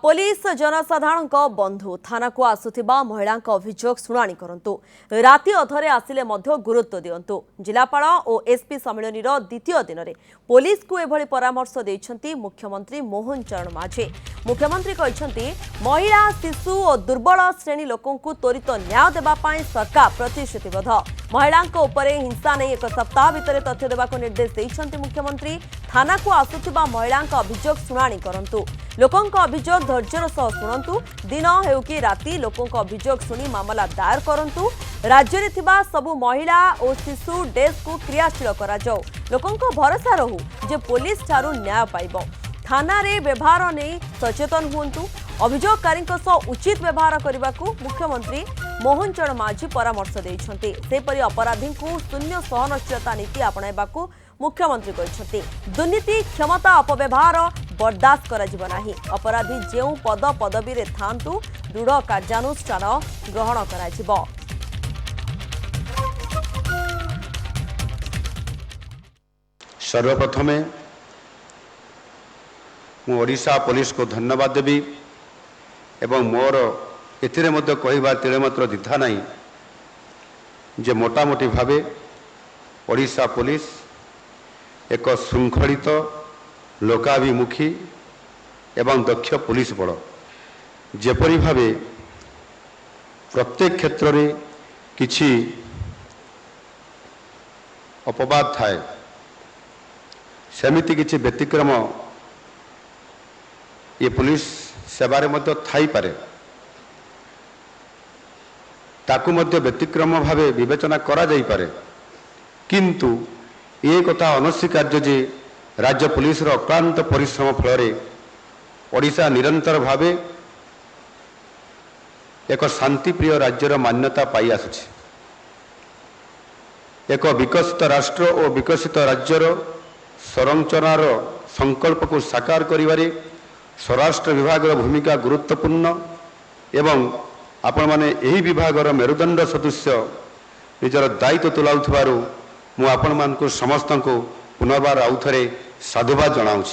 Police जनसाधारण बंधु थाना को आसुथिबा महिला अभियोग शुणाणी करंतु राति अधरे आसिले मध्य गुरुत्व दियंतु। जिलापाल और एसपी सम्मेलन द्वितीय दिन में पुलिस को एभली परामर्श देइछंती मुख्यमंत्री मोहन चरण माझी। मुख्यमंत्री कहते महिला शिशु और दुर्बल श्रेणी लोकों को त्वरित न्याय देबा पाई सरकार प्रतिश्रुतिबद्ध। महिला हिंसा नहीं एक सप्ताह भितर तथ्य देवाक निर्देश देइछंती मुख्यमंत्री। थाना को आसुथिबा महिला अभियोग शुणाणी करंतु। लोकों अभियोग धैर्यर सह शुणु। दिन हेउ कि राति लोकों अभियोग शुणी मामला दायर करंतु। राज्य में थिबा सबु महिला और शिशु डेस्क को क्रियाशील करा जाऊ। लोकों भरोसा रहू जे पुलिस ठारू न्याय पाइब। थाना रे व्यवहार नहीं सचेतन हुंतु। अभियोगकारी उचित व्यवहार करने को मुख्यमंत्री मोहन चरण माझी परामर्श देइछंती। सेपरि अपराधी को शून्य सहनशीलता नीति आपणाइबा को मुख्यमंत्री कहते दुर्नीति क्षमता अपव्यवहार बर्दाश्त करा नाही। अपराधी जेउ पद पदवी रे थांतु दृढ़ कार्यानुष्ठान ग्रहण करा। सर्वप्रथमे ओडिशा पुलिस को धन्यवाद देवी एवं मोर एथिरे मध्य कहवा तिले मात्र द्विधा नहीं जे मोटामोटी भावे ओडिशा पुलिस एक श्रृंखलित लोकाभिमुखी एवं दक्ष पुलिस बल जेपरी भावे प्रत्येक क्षेत्र में किछि अपवाद थाए सेमिति किछि व्यतिक्रम ये पुलिस सेवारे मध्य थाई पारे ताकू मध्य व्यतिक्रम भावे विवेचना करा जाई पारे किंतु ये कथा अनस्वीकार्य जे राज्य पुलिस अक्लांत परिश्रम फल ओडिशा निरंतर भावे एक शांतिप्रिय राज्यर मान्यता पाई आसुछि। एक विकसित राष्ट्र और विकसित राज्यर संरचनार संकल्प को साकार करिवारे स्वराष्ट्र विभाग भूमिका गुरुत्वपूर्ण एवं आपण माने एही विभागर मेरुदंड सदृश निजर दायित्व तुलाउथिबारु मु आपण मानकु समस्त को पुनर्बार आउ थे साधुवाद जनाऊँ।